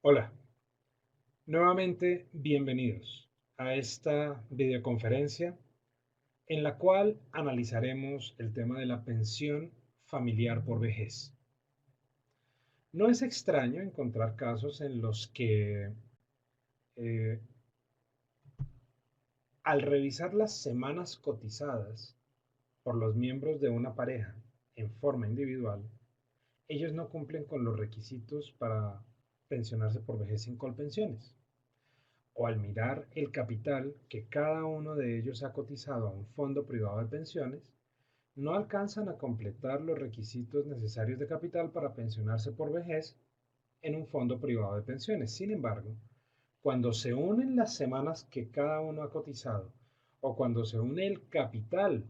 Hola, nuevamente bienvenidos a esta videoconferencia en la cual analizaremos el tema de la pensión familiar por vejez. No es extraño encontrar casos en los que eh, al revisar las semanas cotizadas por los miembros de una pareja en forma individual, ellos no cumplen con los requisitos para pensionarse por vejez sin Colpensiones. O al mirar el capital que cada uno de ellos ha cotizado a un fondo privado de pensiones, no alcanzan a completar los requisitos necesarios de capital para pensionarse por vejez en un fondo privado de pensiones. Sin embargo, cuando se unen las semanas que cada uno ha cotizado o cuando se une el capital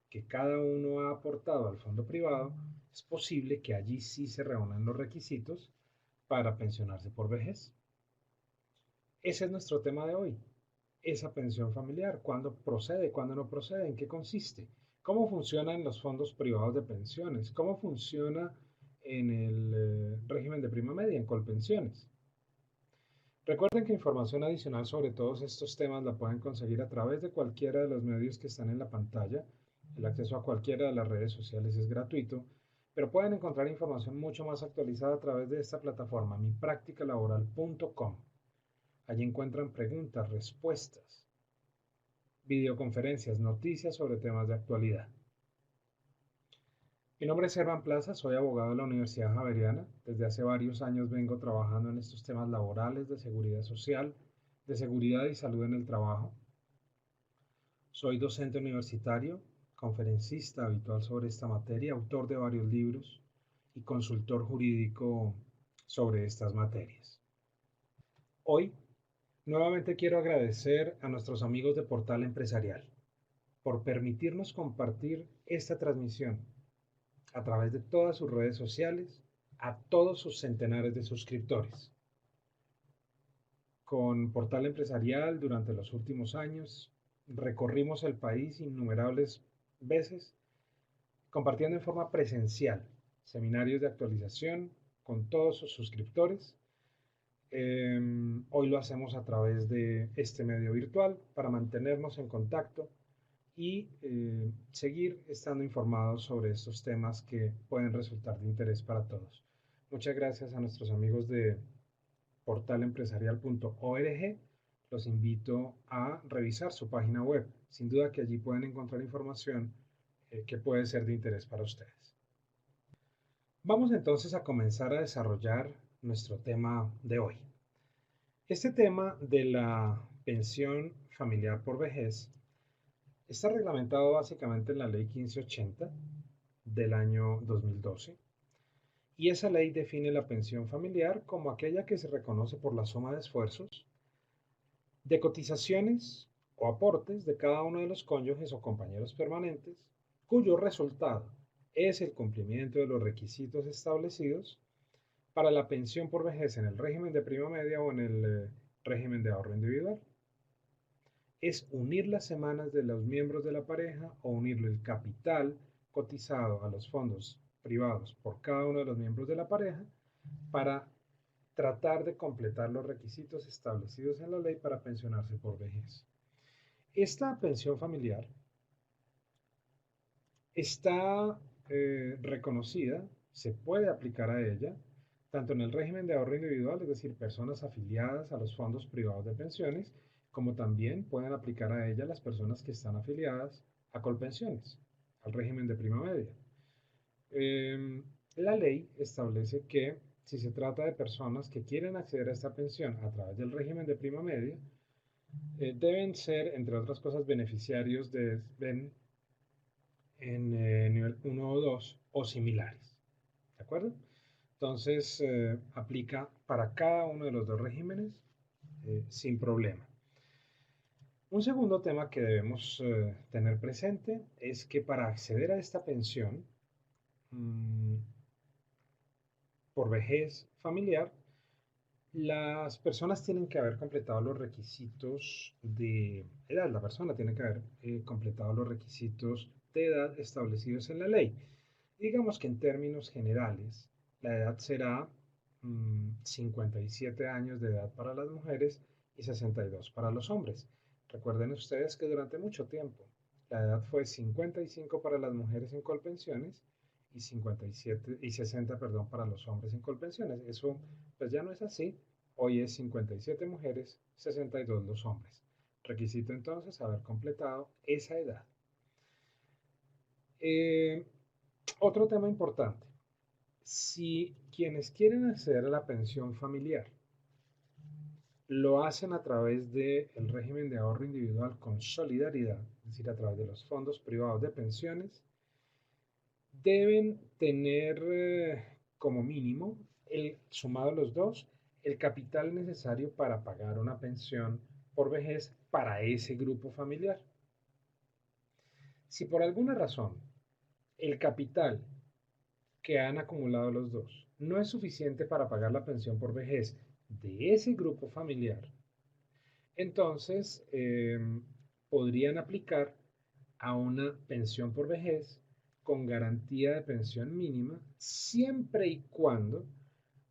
que cada uno ha aportado al fondo privado, es posible que allí sí se reúnan los requisitos para pensionarse por vejez. Ese es nuestro tema de hoy. Esa pensión familiar, cuándo procede, cuándo no procede, en qué consiste, cómo funcionan los fondos privados de pensiones, cómo funciona en el régimen de prima media, en Colpensiones. Recuerden que información adicional sobre todos estos temas la pueden conseguir a través de cualquiera de los medios que están en la pantalla. El acceso a cualquiera de las redes sociales es gratuito, pero pueden encontrar información mucho más actualizada a través de esta plataforma, mipracticalaboral.com. Allí encuentran preguntas, respuestas, videoconferencias, noticias sobre temas de actualidad. Mi nombre es Herman Plaza, soy abogado de la Universidad Javeriana. Desde hace varios años vengo trabajando en estos temas laborales, de seguridad social, de seguridad y salud en el trabajo. Soy docente universitario, conferencista habitual sobre esta materia, autor de varios libros y consultor jurídico sobre estas materias. Hoy, nuevamente quiero agradecer a nuestros amigos de Portal Empresarial por permitirnos compartir esta transmisión a través de todas sus redes sociales a todos sus centenares de suscriptores. Con Portal Empresarial durante los últimos años recorrimos el país innumerables veces compartiendo en forma presencial seminarios de actualización con todos sus suscriptores. Hoy lo hacemos a través de este medio virtual para mantenernos en contacto y seguir estando informados sobre estos temas que pueden resultar de interés para todos. Muchas gracias a nuestros amigos de portalempresarial.org. Los invito a revisar su página web. Sin duda que allí pueden encontrar información que puede ser de interés para ustedes. Vamos entonces a comenzar a desarrollar nuestro tema de hoy. Este tema de la pensión familiar por vejez está reglamentado básicamente en la Ley 1580 del año 2012 y esa ley define la pensión familiar como aquella que se reconoce por la suma de esfuerzos, de cotizaciones o aportes de cada uno de los cónyuges o compañeros permanentes, cuyo resultado es el cumplimiento de los requisitos establecidos para la pensión por vejez en el régimen de prima media o en el régimen de ahorro individual. Es unir las semanas de los miembros de la pareja o unirle el capital cotizado a los fondos privados por cada uno de los miembros de la pareja para tratar de completar los requisitos establecidos en la ley para pensionarse por vejez. Esta pensión familiar está reconocida, se puede aplicar a ella, tanto en el régimen de ahorro individual, es decir, personas afiliadas a los fondos privados de pensiones, como también pueden aplicar a ella las personas que están afiliadas a Colpensiones, al régimen de prima media. La ley establece que si se trata de personas que quieren acceder a esta pensión a través del régimen de prima media, deben ser, entre otras cosas, beneficiarios de en nivel 1 o 2 o similares. ¿De acuerdo? Entonces, aplica para cada uno de los dos regímenes sin problema. Un segundo tema que debemos tener presente es que para acceder a esta pensión por vejez familiar, las personas tienen que haber completado los requisitos de edad. La persona tiene que haber completado los requisitos de edad establecidos en la ley. Digamos que en términos generales, la edad será 57 años de edad para las mujeres y 62 para los hombres. Recuerden ustedes que durante mucho tiempo la edad fue 55 para las mujeres en Colpensiones y 57 y 60, perdón, para los hombres en Colpensiones. Eso pues ya no es así. Hoy es 57 mujeres, 62 los hombres. Requisito entonces haber completado esa edad. Eh, Otro tema importante. Si quienes quieren acceder a la pensión familiar lo hacen a través del régimen de ahorro individual con solidaridad, es decir, a través de los fondos privados de pensiones, deben tener como mínimo, sumado los dos, el capital necesario para pagar una pensión por vejez para ese grupo familiar. Si por alguna razón el capital que han acumulado los dos no es suficiente para pagar la pensión por vejez de ese grupo familiar, entonces podrían aplicar a una pensión por vejez con garantía de pensión mínima siempre y cuando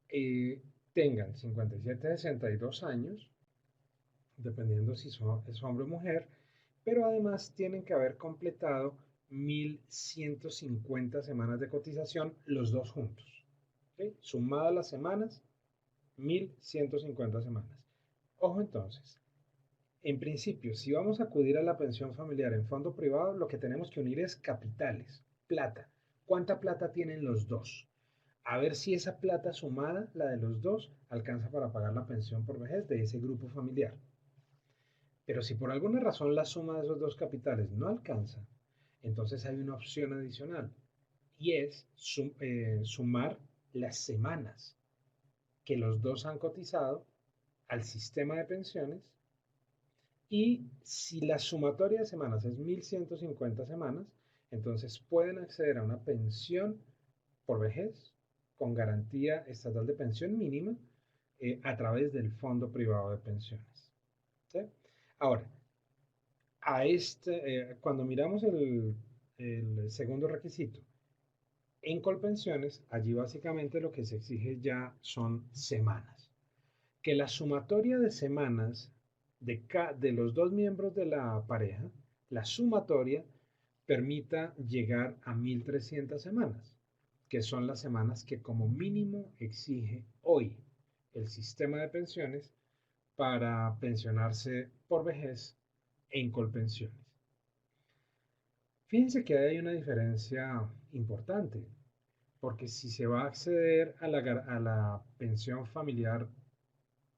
eh, tengan 57, 62 años, dependiendo si es hombre o mujer, pero además tienen que haber completado 1150 semanas de cotización los dos juntos. ¿Okay? Sumadas las semanas, 1150 semanas. Ojo entonces, en principio, si vamos a acudir a la pensión familiar en fondo privado, lo que tenemos que unir es capitales, plata. ¿Cuánta plata tienen los dos? A ver si esa plata sumada, la de los dos, alcanza para pagar la pensión por vejez de ese grupo familiar. Pero si por alguna razón la suma de esos dos capitales no alcanza, entonces hay una opción adicional y es sumar las semanas que los dos han cotizado al sistema de pensiones. Y si la sumatoria de semanas es 1150 semanas, entonces pueden acceder a una pensión por vejez con garantía estatal de pensión mínima a través del Fondo Privado de Pensiones. ¿Sí? Ahora, cuando miramos el segundo requisito, en Colpensiones, allí básicamente lo que se exige ya son semanas. Que la sumatoria de semanas de los dos miembros de la pareja, la sumatoria permita llegar a 1300 semanas, que son las semanas que como mínimo exige hoy el sistema de pensiones para pensionarse por vejez en Colpensiones. Fíjense que hay una diferencia importante, porque si se va a acceder a la pensión familiar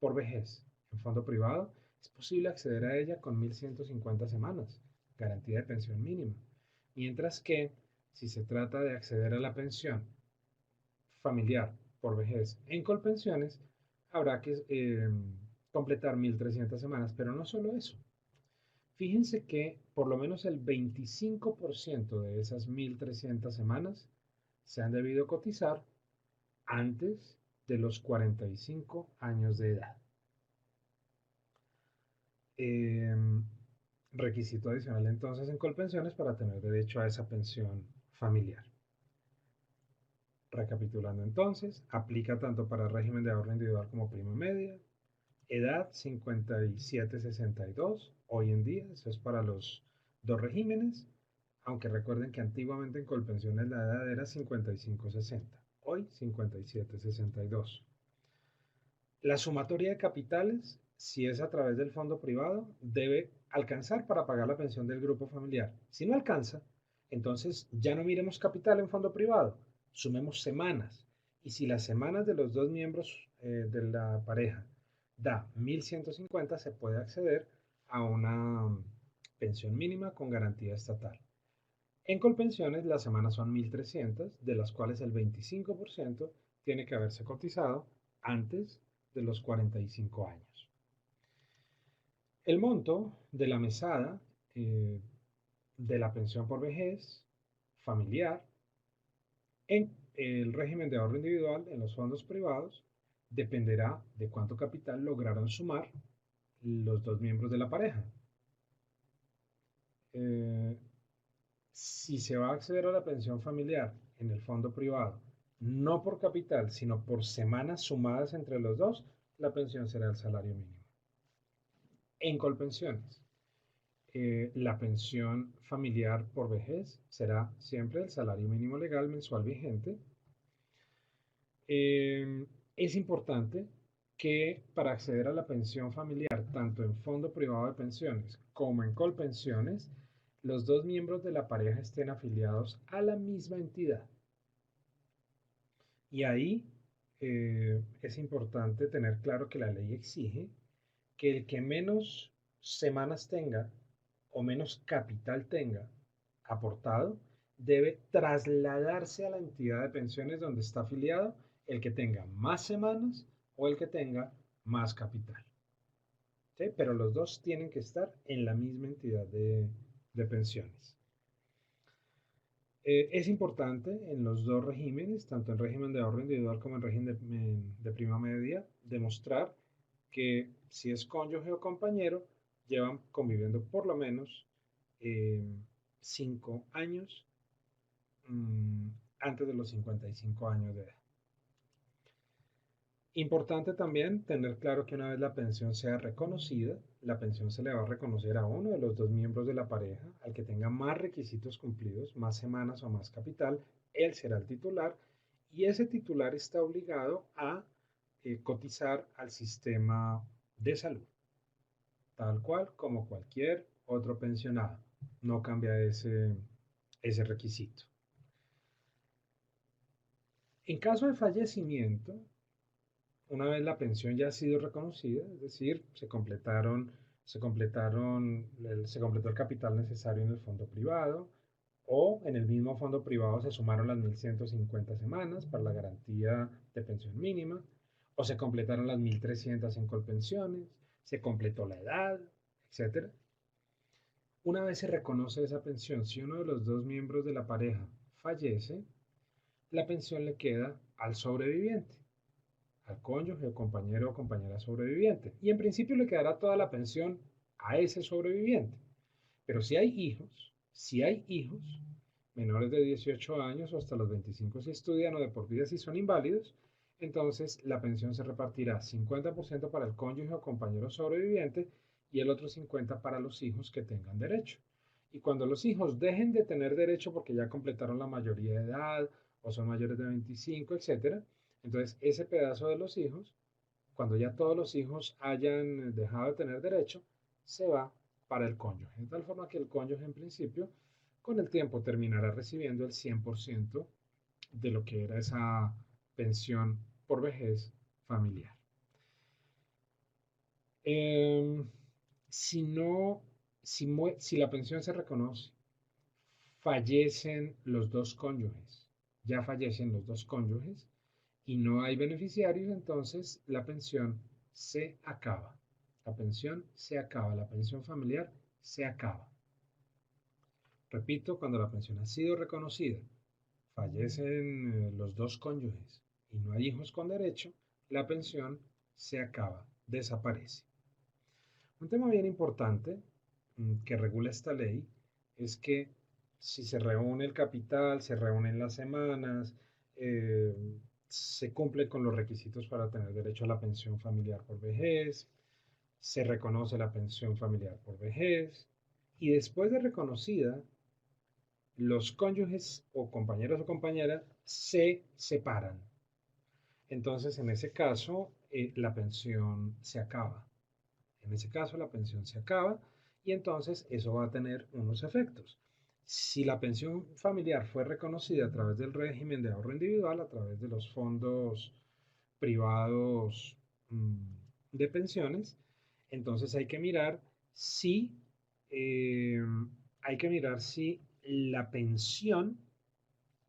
por vejez en fondo privado, es posible acceder a ella con 1150 semanas, garantía de pensión mínima. Mientras que si se trata de acceder a la pensión familiar por vejez en Colpensiones, habrá que completar 1300 semanas, pero no solo eso. Fíjense que por lo menos el 25% de esas 1300 semanas se han debido cotizar antes de los 45 años de edad. Requisito adicional entonces en Colpensiones para tener derecho a esa pensión familiar. Recapitulando entonces, aplica tanto para régimen de ahorro individual como prima media, edad 57-62, hoy en día, eso es para los dos regímenes, aunque recuerden que antiguamente en Colpensiones la edad era 55-60, hoy 57-62. La sumatoria de capitales, si es a través del fondo privado, debe alcanzar para pagar la pensión del grupo familiar. Si no alcanza, entonces ya no miremos capital en fondo privado, sumemos semanas. Y si las semanas de los dos miembros de la pareja da 1150, se puede acceder a una pensión mínima con garantía estatal. En Colpensiones las semanas son 1300, de las cuales el 25% tiene que haberse cotizado antes de los 45 años. El monto de la mesada de la pensión por vejez familiar en el régimen de ahorro individual en los fondos privados dependerá de cuánto capital lograron sumar los dos miembros de la pareja. Si se va a acceder a la pensión familiar en el fondo privado no por capital, sino por semanas sumadas entre los dos, la pensión será el salario mínimo. En Colpensiones, la pensión familiar por vejez será siempre el salario mínimo legal mensual vigente. Es importante que para acceder a la pensión familiar, tanto en fondo privado de pensiones como en Colpensiones, los dos miembros de la pareja estén afiliados a la misma entidad. Y ahí es importante tener claro que la ley exige que el que menos semanas tenga o menos capital tenga aportado debe trasladarse a la entidad de pensiones donde está afiliado el que tenga más semanas o el que tenga más capital. ¿Sí? Pero los dos tienen que estar en la misma entidad de pensiones. Es importante en los dos regímenes, tanto en régimen de ahorro individual como en régimen de prima media, demostrar que si es cónyuge o compañero, llevan conviviendo por lo menos 5 años mm, antes de los 55 años de edad. Importante también tener claro que una vez la pensión sea reconocida, la pensión se le va a reconocer a uno de los dos miembros de la pareja, al que tenga más requisitos cumplidos, más semanas o más capital, él será el titular y ese titular está obligado a cotizar al sistema de salud, tal cual como cualquier otro pensionado. No cambia ese requisito. En caso de fallecimiento, una vez la pensión ya ha sido reconocida, es decir, se completó el capital necesario en el fondo privado o en el mismo fondo privado se sumaron las 1.150 semanas para la garantía de pensión mínima o se completaron las 1.300 en Colpensiones, se completó la edad, etcétera. Una vez se reconoce esa pensión, si uno de los dos miembros de la pareja fallece, la pensión le queda al sobreviviente, al cónyuge o compañero o compañera sobreviviente. Y en principio le quedará toda la pensión a ese sobreviviente. Pero si hay hijos menores de 18 años o hasta los 25 si estudian o de por vida si son inválidos, entonces la pensión se repartirá 50% para el cónyuge o compañero sobreviviente y el otro 50% para los hijos que tengan derecho. Y cuando los hijos dejen de tener derecho porque ya completaron la mayoría de edad o son mayores de 25, etcétera, entonces ese pedazo de los hijos, cuando ya todos los hijos hayan dejado de tener derecho, se va para el cónyuge. De tal forma que el cónyuge en principio con el tiempo terminará recibiendo el 100% de lo que era esa pensión por vejez familiar. Si no, si la pensión se reconoce, fallecen los dos cónyuges, ya fallecen los dos cónyuges y no hay beneficiarios, entonces la pensión se acaba. La pensión se acaba, la pensión familiar se acaba. Repito, cuando la pensión ha sido reconocida, fallecen los dos cónyuges y no hay hijos con derecho, la pensión se acaba, desaparece. Un tema bien importante que regula esta ley es que si se reúne el capital, se reúnen las semanas, eh, se cumple con los requisitos para tener derecho a la pensión familiar por vejez, se reconoce la pensión familiar por vejez y después de reconocida, los cónyuges o compañeros o compañeras se separan. Entonces, en ese caso, la pensión se acaba. En ese caso, la pensión se acaba y entonces eso va a tener unos efectos. Si la pensión familiar fue reconocida a través del régimen de ahorro individual, a través de los fondos privados de pensiones, entonces eh, hay que mirar si la pensión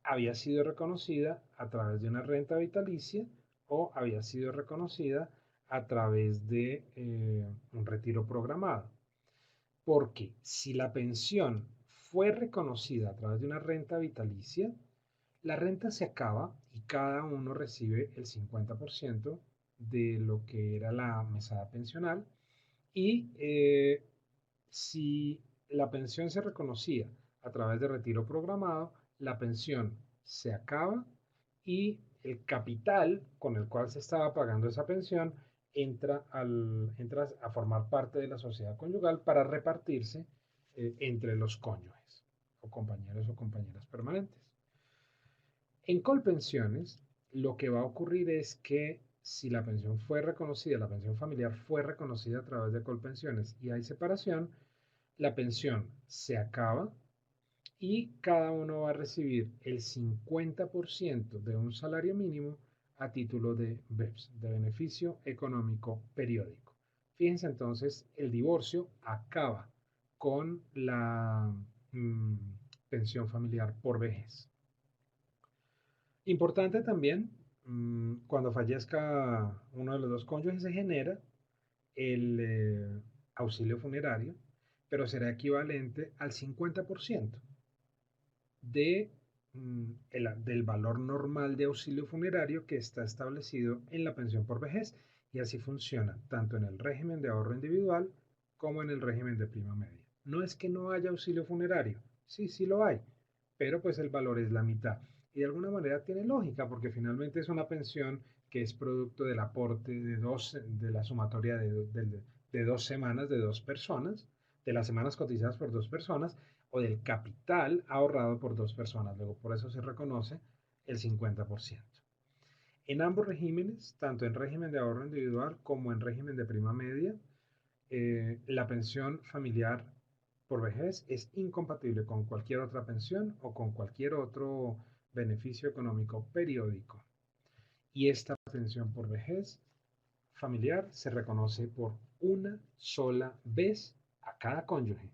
había sido reconocida a través de una renta vitalicia o había sido reconocida a través de un retiro programado. Porque si la pensión fue reconocida a través de una renta vitalicia, la renta se acaba y cada uno recibe el 50% de lo que era la mesada pensional. Y si la pensión se reconocía a través de retiro programado, la pensión se acaba y el capital con el cual se estaba pagando esa pensión entra a formar parte de la sociedad conyugal para repartirse entre los cónyuges o compañeras permanentes. En Colpensiones, lo que va a ocurrir es que si la pensión fue reconocida, la pensión familiar fue reconocida a través de Colpensiones y hay separación, la pensión se acaba y cada uno va a recibir el 50% de un salario mínimo a título de BEPS, de beneficio económico periódico. Fíjense entonces, el divorcio acaba con la pensión familiar por vejez. Importante también, cuando fallezca uno de los dos cónyuges se genera el auxilio funerario, pero será equivalente al 50% de, del valor normal de auxilio funerario que está establecido en la pensión por vejez. Y así funciona tanto en el régimen de ahorro individual como en el régimen de prima media. No es que no haya auxilio funerario, sí, sí lo hay, pero pues el valor es la mitad. Y de alguna manera tiene lógica porque finalmente es una pensión que es producto del aporte de la sumatoria de 2 semanas de dos personas, de las semanas cotizadas por dos personas, o del capital ahorrado por dos personas. Luego, por eso se reconoce el 50%. En ambos regímenes, tanto en régimen de ahorro individual como en régimen de prima media, la pensión familiar por vejez es incompatible con cualquier otra pensión o con cualquier otro beneficio económico periódico. Y esta pensión por vejez familiar se reconoce por una sola vez a cada cónyuge.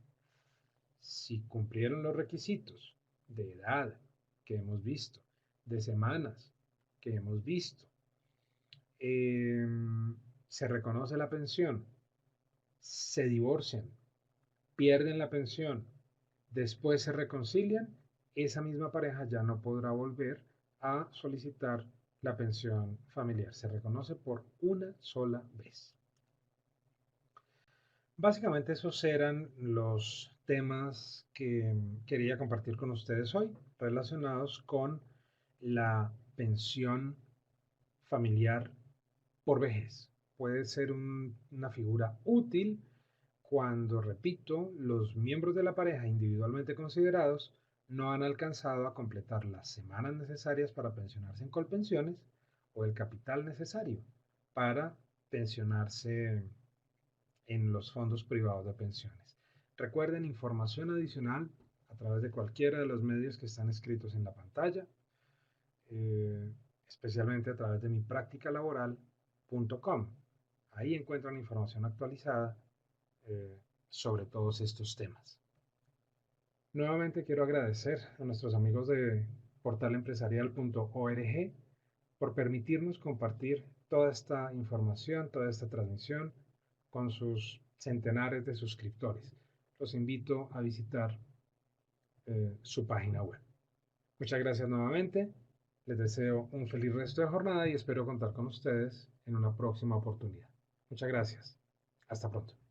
Si cumplieron los requisitos de edad que hemos visto, de semanas que hemos visto, eh, se reconoce la pensión, se divorcian, pierden la pensión, después se reconcilian, esa misma pareja ya no podrá volver a solicitar la pensión familiar. Se reconoce por una sola vez. Básicamente esos eran los temas que quería compartir con ustedes hoy relacionados con la pensión familiar por vejez. Puede ser una figura útil cuando, repito, los miembros de la pareja individualmente considerados no han alcanzado a completar las semanas necesarias para pensionarse en Colpensiones o el capital necesario para pensionarse en los fondos privados de pensiones. Recuerden información adicional a través de cualquiera de los medios que están escritos en la pantalla, eh, especialmente a través de mi practicalaboral.com. Ahí encuentran información actualizada sobre todos estos temas. Nuevamente quiero agradecer a nuestros amigos de portalempresarial.org por permitirnos compartir toda esta información, toda esta transmisión con sus centenares de suscriptores. Los invito a visitar su página web. Muchas gracias nuevamente. Les deseo un feliz resto de jornada y espero contar con ustedes en una próxima oportunidad. Muchas gracias. Hasta pronto.